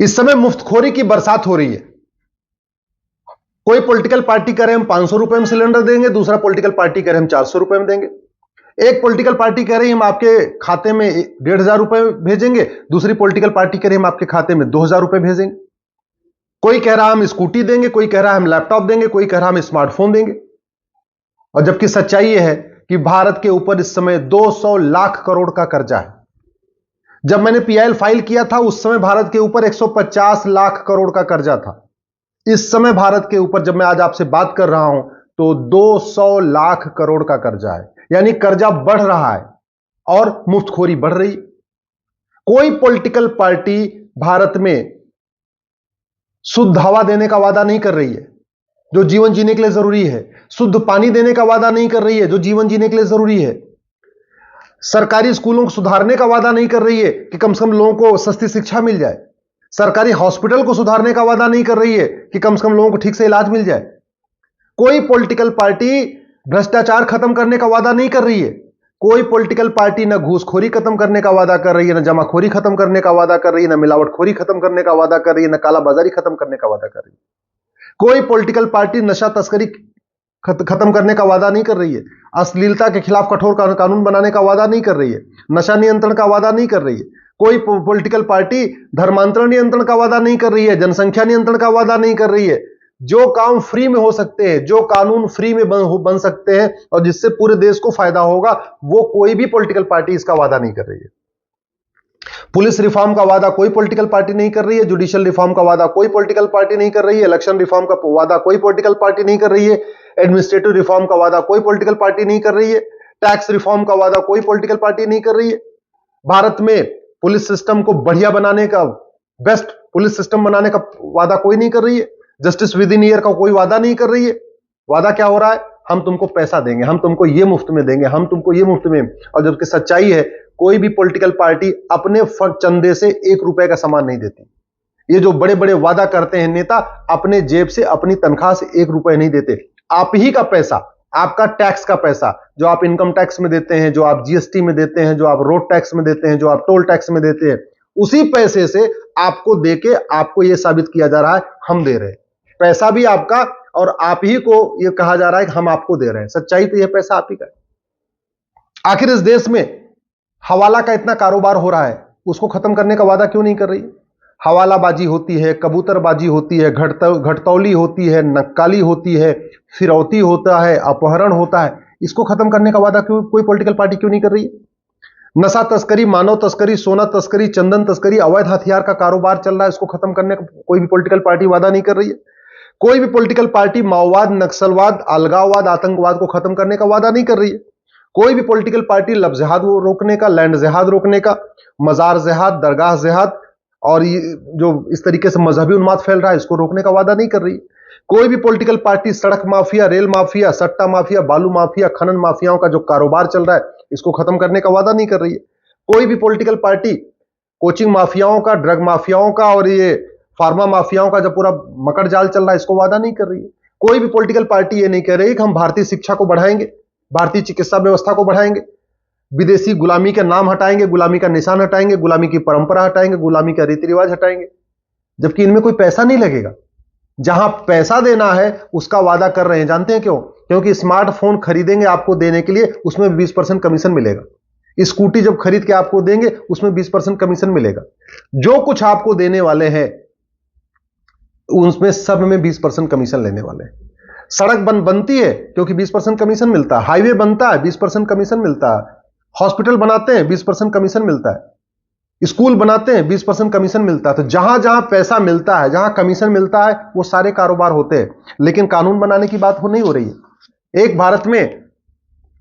इस समय मुफ्तखोरी की बरसात हो रही है। कोई पॉलिटिकल पार्टी कह रहे हम 500 रुपए में सिलेंडर देंगे, दूसरा पॉलिटिकल पार्टी कह रहे हम 400 रुपए में देंगे। एक पॉलिटिकल पार्टी कह रही हम आपके खाते में 1,500 रुपए भेजेंगे, दूसरी पॉलिटिकल पार्टी कह रही हम आपके खाते में 2,000 रुपए भेजेंगे। कोई कह रहा हम स्कूटी देंगे, कोई कह रहा हम लैपटॉप देंगे, कोई कह रहा हम स्मार्टफोन देंगे। और जबकि सच्चाई यह है कि भारत के ऊपर इस समय 200 लाख करोड़ का कर्जा है। जब मैंने पीआईएल फाइल किया था उस समय भारत के ऊपर 150 लाख करोड़ का कर्जा था। इस समय भारत के ऊपर जब मैं आज आपसे बात कर रहा हूं तो 200 लाख करोड़ का कर्जा है। यानी कर्जा बढ़ रहा है और मुफ्तखोरी बढ़ रही। कोई पॉलिटिकल पार्टी भारत में शुद्ध हवा देने का वादा नहीं कर रही है जो जीवन जीने के लिए जरूरी है। शुद्ध पानी देने का वादा नहीं कर रही है जो जीवन जीने के लिए जरूरी है। सरकारी स्कूलों को सुधारने का वादा नहीं कर रही है कि कम से कम लोगों को सस्ती शिक्षा मिल जाए। सरकारी हॉस्पिटल को सुधारने का वादा नहीं कर रही है कि कम से कम लोगों को ठीक से इलाज मिल जाए। कोई पॉलिटिकल पार्टी भ्रष्टाचार खत्म करने का वादा नहीं कर रही है। कोई पॉलिटिकल पार्टी न घूसखोरी खत्म करने का वादा कर रही है, न जमाखोरी खत्म करने का वादा कर रही है, न मिलावटखोरी खत्म करने का वादा कर रही है, न कालाबाजारी खत्म करने का वादा कर रही है। कोई पॉलिटिकल पार्टी नशा तस्करी खत्म करने का वादा नहीं कर रही है। अश्लीलता के खिलाफ कठोर कानून बनाने का वादा नहीं कर रही है। नशा नियंत्रण का वादा नहीं कर रही है। कोई पॉलिटिकल पार्टी धर्मांतरण नियंत्रण का वादा नहीं कर रही है, जनसंख्या नियंत्रण का वादा नहीं कर रही है। जो काम फ्री में हो सकते हैं, जो कानून फ्री में बन सकते हैं और जिससे पूरे देश को फायदा होगा, वो कोई भी पॉलिटिकल पार्टी इसका वादा नहीं कर रही है। पुलिस रिफॉर्म का वादा कोई पॉलिटिकल पार्टी नहीं कर रही है। जुडिशियल रिफॉर्म का वादा कोई पॉलिटिकल पार्टी नहीं कर रही है। इलेक्शन रिफॉर्म का वादा कोई पॉलिटिकल पार्टी नहीं कर रही है। एडमिनिस्ट्रेटिव रिफॉर्म का वादा कोई पॉलिटिकल पार्टी नहीं कर रही है। टैक्स रिफॉर्म का वादा कोई पॉलिटिकल पार्टी नहीं कर रही है। भारत में पुलिस सिस्टम को बढ़िया बनाने का, बेस्ट पुलिस सिस्टम बनाने का वादा कोई नहीं कर रही है। जस्टिस विद इन ईयर का कोई वादा नहीं कर रही है। वादा क्या हो रहा है? हम तुमको पैसा देंगे, हम तुमको ये मुफ्त में देंगे, हम तुमको ये मुफ्त में। और जबकि सच्चाई है कोई भी पॉलिटिकल पार्टी अपने चंदे से 1 रुपए का सामान नहीं देती। ये जो बड़े बड़े वादा करते हैं नेता, अपने जेब से अपनी तनख्वाह से 1 रुपए नहीं देते। आप ही का पैसा, आपका टैक्स का पैसा जो आप इनकम टैक्स में देते हैं, जो आप जीएसटी में देते हैं, जो आप रोड टैक्स में देते हैं, जो आप टोल टैक्स में देते हैं, उसी पैसे से आपको देके आपको यह साबित किया जा रहा है हम दे रहे हैं। पैसा भी आपका और आप ही को यह कहा जा रहा है कि हम आपको दे रहे हैं। सच्चाई तो यह पैसा आप ही का है। आखिर इस देश में हवाला का इतना कारोबार हो रहा है, उसको खत्म करने का वादा क्यों नहीं कर रही? हवालाबाजी होती है, कबूतरबाजी होती है, घटतौली होती है, नक्काली होती है, फिरौती होता है, अपहरण होता है। इसको खत्म करने का वादा क्यों कोई पॉलिटिकल पार्टी क्यों नहीं कर रही है? नशा तस्करी, मानव तस्करी, सोना तस्करी, चंदन तस्करी, अवैध हथियार का कारोबार चल रहा है, इसको खत्म करने का कोई भी पॉलिटिकल पार्टी वादा नहीं कर रही है। कोई भी पॉलिटिकल पार्टी माओवाद, नक्सलवाद, अलगाववाद, आतंकवाद को खत्म करने का वादा नहीं कर रही है। कोई भी पॉलिटिकल पार्टी लव जिहाद रोकने का, लैंड जिहाद रोकने का, मजार जिहाद, दरगाह जिहाद और जो इस तरीके से मजहबी उन्माद फैल रहा है, इसको रोकने का वादा नहीं कर रही। कोई भी पॉलिटिकल पार्टी सड़क माफिया, रेल माफिया, सट्टा माफिया, बालू माफिया, खनन माफियाओं का जो कारोबार चल रहा है, इसको खत्म करने का वादा नहीं कर रही है। कोई भी पॉलिटिकल पार्टी कोचिंग माफियाओं का, ड्रग माफियाओं का और ये फार्मा माफियाओं का जो पूरा मकड़ जाल चल रहा है, इसको वादा नहीं कर रही है। कोई भी पॉलिटिकल पार्टी ये नहीं कह रही कि हम भारतीय शिक्षा को बढ़ाएंगे, भारतीय चिकित्सा व्यवस्था को बढ़ाएंगे, विदेशी गुलामी का नाम हटाएंगे, गुलामी का निशान हटाएंगे, गुलामी की परंपरा हटाएंगे, गुलामी का रीति रिवाज हटाएंगे। जबकि इनमें कोई पैसा नहीं लगेगा। जहां पैसा देना है उसका वादा कर रहे हैं। जानते हैं क्यों? क्योंकि स्मार्टफोन खरीदेंगे आपको देने के लिए, उसमें 20% कमीशन मिलेगा। स्कूटी जब खरीद के आपको देंगे उसमें 20% कमीशन मिलेगा। जो कुछ आपको देने वाले हैं उसमें सब में 20% कमीशन लेने वाले हैं। सड़क बनती है क्योंकि 20% कमीशन मिलता है। हाईवे बनता है 20% कमीशन मिलता है। हॉस्पिटल बनाते हैं 20% कमीशन मिलता है। स्कूल बनाते हैं 20% कमीशन मिलता है। तो जहां जहां पैसा मिलता है, जहां कमीशन मिलता है, वो सारे कारोबार होते हैं। लेकिन कानून बनाने की बात नहीं हो रही है। एक भारत में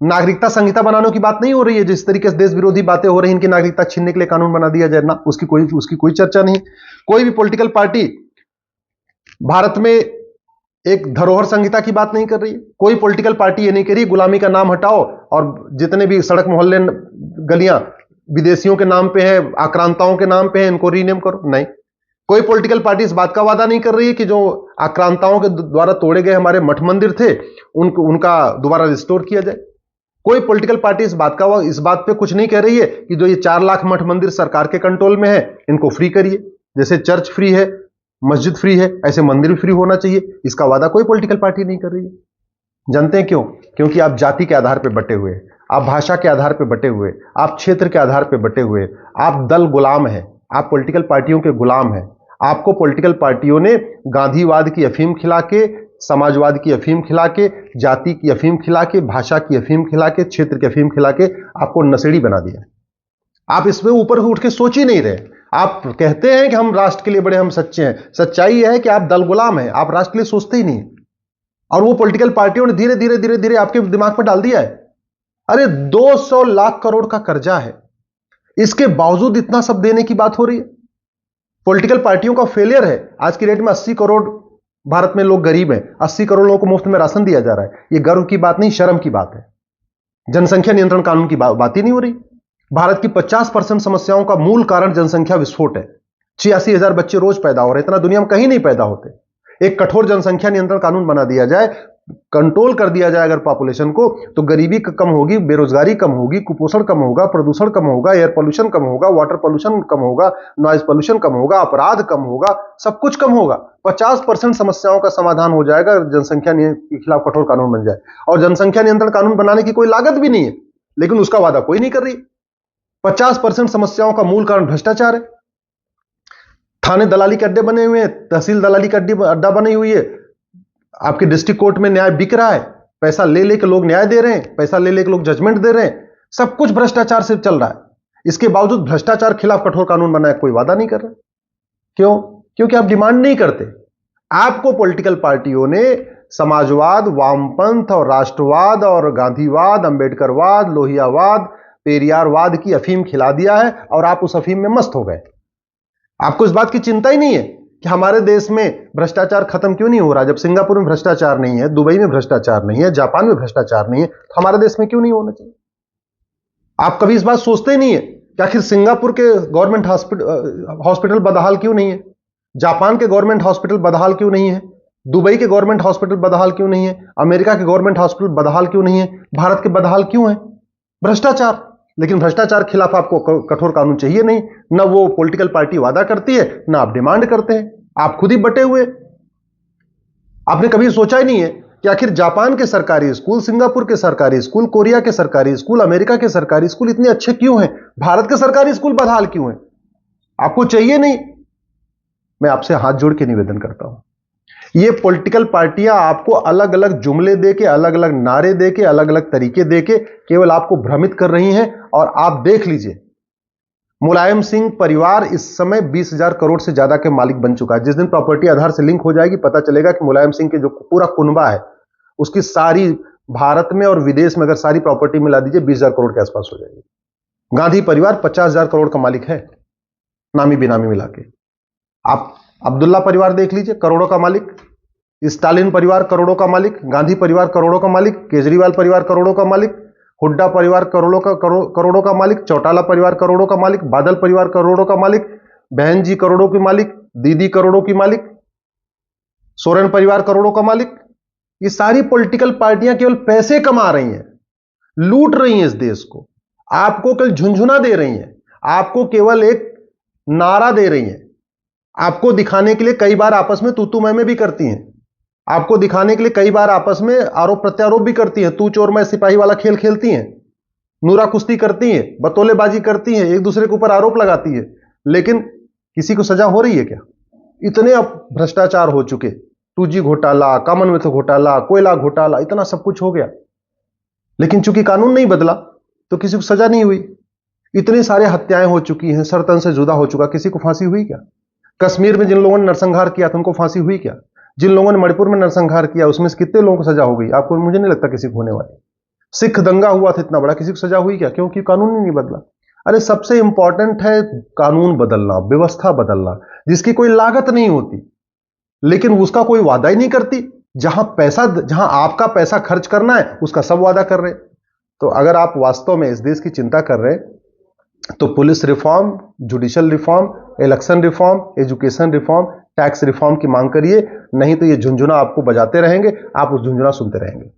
नागरिकता संहिता बनाने की बात नहीं हो रही है। जिस तरीके से देश विरोधी बातें हो रही हैं, इनकी नागरिकता छीनने के लिए कानून बना दिया जाए ना, उसकी कोई चर्चा नहीं। कोई भी पॉलिटिकल पार्टी भारत में एक धरोहर संहिता की बात नहीं कर रही है। कोई पॉलिटिकल पार्टी ये नहीं कह रही गुलामी का नाम हटाओ और जितने भी सड़क मोहल्ले गलियां विदेशियों के नाम पे है, आक्रांताओं के नाम पे है, इनको रीनेम करो। नहीं, कोई पॉलिटिकल पार्टी इस बात का वादा नहीं कर रही है कि जो आक्रांताओं के द्वारा तोड़े गए हमारे मठ मंदिर थे उनका दोबारा रिस्टोर किया जाए। कोई पॉलिटिकल पार्टी इस बात पे कुछ नहीं कह रही है कि जो ये 4 लाख मठ मंदिर सरकार के कंट्रोल में है, इनको फ्री करिए। जैसे चर्च फ्री है, मस्जिद फ्री है, ऐसे मंदिर भी फ्री होना चाहिए। इसका वादा कोई पॉलिटिकल पार्टी नहीं कर रही है। जानते हैं क्यों? क्योंकि आप जाति के आधार पर बटे हुए, आप भाषा के आधार पर बटे हुए, आप क्षेत्र के आधार पर बटे हुए, आप दल गुलाम हैं, आप पॉलिटिकल पार्टियों के गुलाम हैं। आपको पॉलिटिकल पार्टियों ने गांधीवाद की अफीम खिला के, समाजवाद की अफीम खिला के, जाति की अफीम खिला के, भाषा की अफीम खिला के, क्षेत्र की अफीम खिला के आपको नशेड़ी बना दिया। आप इसमें ऊपर उठ के सोच ही नहीं रहे। आप कहते हैं कि हम राष्ट्र के लिए बड़े, हम सच्चे हैं। सच्चाई यह है कि आप दल गुलाम हैं, आप राष्ट्र के लिए सोचते ही नहीं। और वो पॉलिटिकल पार्टियों ने धीरे धीरे धीरे धीरे आपके दिमाग में डाल दिया है। अरे 200 लाख करोड़ का कर्जा है, इसके बावजूद इतना सब देने की बात हो रही है। पॉलिटिकल पार्टियों का फेलियर है। आज की डेट में 80 करोड़ भारत में लोग गरीब हैं, 80 करोड़ लोगों को मुफ्त में राशन दिया जा रहा है। यह गर्व की बात नहीं, शर्म की बात है। जनसंख्या नियंत्रण कानून की बात ही नहीं हो रही। भारत की 50% समस्याओं का मूल कारण जनसंख्या विस्फोट है। 86,000 बच्चे रोज पैदा हो रहे हैं, इतना दुनिया में कहीं नहीं पैदा होते। एक कठोर जनसंख्या नियंत्रण कानून बना दिया जाए, कंट्रोल कर दिया जाए अगर पॉपुलेशन को, तो गरीबी कम होगी, बेरोजगारी कम होगी, कुपोषण कम होगा, प्रदूषण कम होगा, एयर पोल्यूशन कम होगा, वाटर पोल्यूशन कम होगा, नॉइज पोल्यूशन कम होगा, अपराध कम होगा, सब कुछ कम होगा। 50% समस्याओं का समाधान हो जाएगा जनसंख्या के खिलाफ कठोर कानून बन जाए। और जनसंख्या नियंत्रण कानून बनाने की कोई लागत भी नहीं है, लेकिन उसका वादा कोई नहीं कर रही। 50% समस्याओं का मूल कारण भ्रष्टाचार है। थाने दलाली के अड्डे बने हुए हैं, तहसील दलाली का अड्डा बनी हुई है। आपके डिस्ट्रिक्ट कोर्ट में न्याय बिक रहा है, पैसा ले लेके लोग न्याय दे रहे हैं, पैसा ले लेके लोग जजमेंट दे रहे हैं। सब कुछ भ्रष्टाचार से चल रहा है। इसके बावजूद भ्रष्टाचार खिलाफ कठोर कानून बनाए कोई वादा नहीं कर रहा। क्यों? क्योंकि आप डिमांड नहीं करते। आपको पॉलिटिकल पार्टियों ने समाजवाद, वामपंथ और राष्ट्रवाद और गांधीवाद, अंबेडकरवाद, लोहियावाद, पेरियारवाद की अफीम खिला दिया है और आप उस अफीम में मस्त हो गए। आपको इस बात की चिंता ही नहीं है कि हमारे देश में भ्रष्टाचार खत्म क्यों नहीं हो रहा। जब सिंगापुर में भ्रष्टाचार नहीं है, दुबई में भ्रष्टाचार नहीं है, जापान में भ्रष्टाचार नहीं है, तो हमारे देश में क्यों नहीं होना चाहिए? आप कभी इस बात सोचते ही नहीं है कि आखिर सिंगापुर के गवर्नमेंट हॉस्पिटल बदहाल क्यों नहीं है, जापान के गवर्नमेंट हॉस्पिटल बदहाल क्यों नहीं है, दुबई के गवर्नमेंट हॉस्पिटल बदहाल क्यों नहीं है, अमेरिका के गवर्नमेंट हॉस्पिटल बदहाल क्यों नहीं है, भारत के बदहाल क्यों है? भ्रष्टाचार। लेकिन भ्रष्टाचार खिलाफ आपको कठोर कानून चाहिए नहीं। ना वो पॉलिटिकल पार्टी वादा करती है, ना आप डिमांड करते हैं। आप खुद ही बटे हुए। आपने कभी सोचा ही नहीं है कि आखिर जापान के सरकारी स्कूल, सिंगापुर के सरकारी स्कूल, कोरिया के सरकारी स्कूल, अमेरिका के सरकारी स्कूल इतने अच्छे क्यों हैं, भारत के सरकारी स्कूल बदहाल क्यों हैं? आपको चाहिए नहीं। मैं आपसे हाथ जोड़ के निवेदन करता हूं, ये पॉलिटिकल पार्टियां आपको अलग अलग जुमले देके, अलग अलग नारे देके, अलग अलग तरीके देके केवल आपको भ्रमित कर रही हैं। और आप देख लीजिए, मुलायम सिंह परिवार इस समय 20,000 करोड़ से ज्यादा के मालिक बन चुका है। जिस दिन प्रॉपर्टी आधार से लिंक हो जाएगी, पता चलेगा कि मुलायम सिंह के जो पूरा कुनबा है, उसकी सारी भारत में और विदेश में अगर सारी प्रॉपर्टी मिला दीजिए 20,000 करोड़ के आसपास हो जाएगी। गांधी परिवार 50,000 करोड़ का मालिक है, नामी बेनामी मिला के। आप अब्दुल्ला परिवार देख लीजिए, करोड़ों का मालिक। स्टालिन परिवार करोड़ों का मालिक, गांधी परिवार करोड़ों का मालिक, केजरीवाल परिवार करोड़ों का मालिक, हुड्डा परिवार करोड़ों का मालिक, चौटाला परिवार करोड़ों का मालिक, बादल परिवार करोड़ों का मालिक, बहन जी करोड़ों की मालिक, दीदी करोड़ों की मालिक, सोरेन परिवार करोड़ों का मालिक। ये सारी पॉलिटिकल पार्टियां केवल पैसे कमा रही हैं, लूट रही हैं इस देश को। आपको केवल झुंझुना दे रही हैं, आपको केवल एक नारा दे रही हैं, आपको दिखाने के लिए कई बार आपस में तू मैं भी करती हैं, आपको दिखाने के लिए कई बार आपस में आरोप प्रत्यारोप भी करती हैं, तू चोर मैं सिपाही वाला खेल खेलती हैं, नूरा कुश्ती करती हैं, बतौलेबाजी करती हैं, एक दूसरे के ऊपर आरोप लगाती है। लेकिन किसी को सजा हो रही है क्या? इतने अब भ्रष्टाचार हो चुके, 2G घोटाला, कॉमनवेल्थ घोटाला, कोयला घोटाला, इतना सब कुछ हो गया, लेकिन चूंकि कानून नहीं बदला तो किसी को सजा नहीं हुई। इतनी सारे हत्याएं हो चुकी हैं, सरतन से जुदा हो चुका, किसी को फांसी हुई क्या? कश्मीर में जिन लोगों ने नरसंहार किया था उनको फांसी हुई क्या? जिन लोगों ने मणिपुर में नरसंहार किया उसमें से कितने लोगों को सजा हो गई? आपको, मुझे नहीं लगता किसी को होने वाली। सिख दंगा हुआ था इतना बड़ा, किसी को सजा हुई क्या? क्योंकि कानून ही नहीं बदला। अरे सबसे इंपॉर्टेंट है कानून बदलना, व्यवस्था बदलना, जिसकी कोई लागत नहीं होती, लेकिन उसका कोई वादा ही नहीं करती। जहां आपका पैसा खर्च करना है उसका सब वादा कर रहे। तो अगर आप वास्तव में इस देश की चिंता कर रहे तो police reform, judicial reform, election reform, education reform, tax reform की मांग करिए। नहीं तो ये झुंझुना आपको बजाते रहेंगे, आप उस झुंझुना सुनते रहेंगे।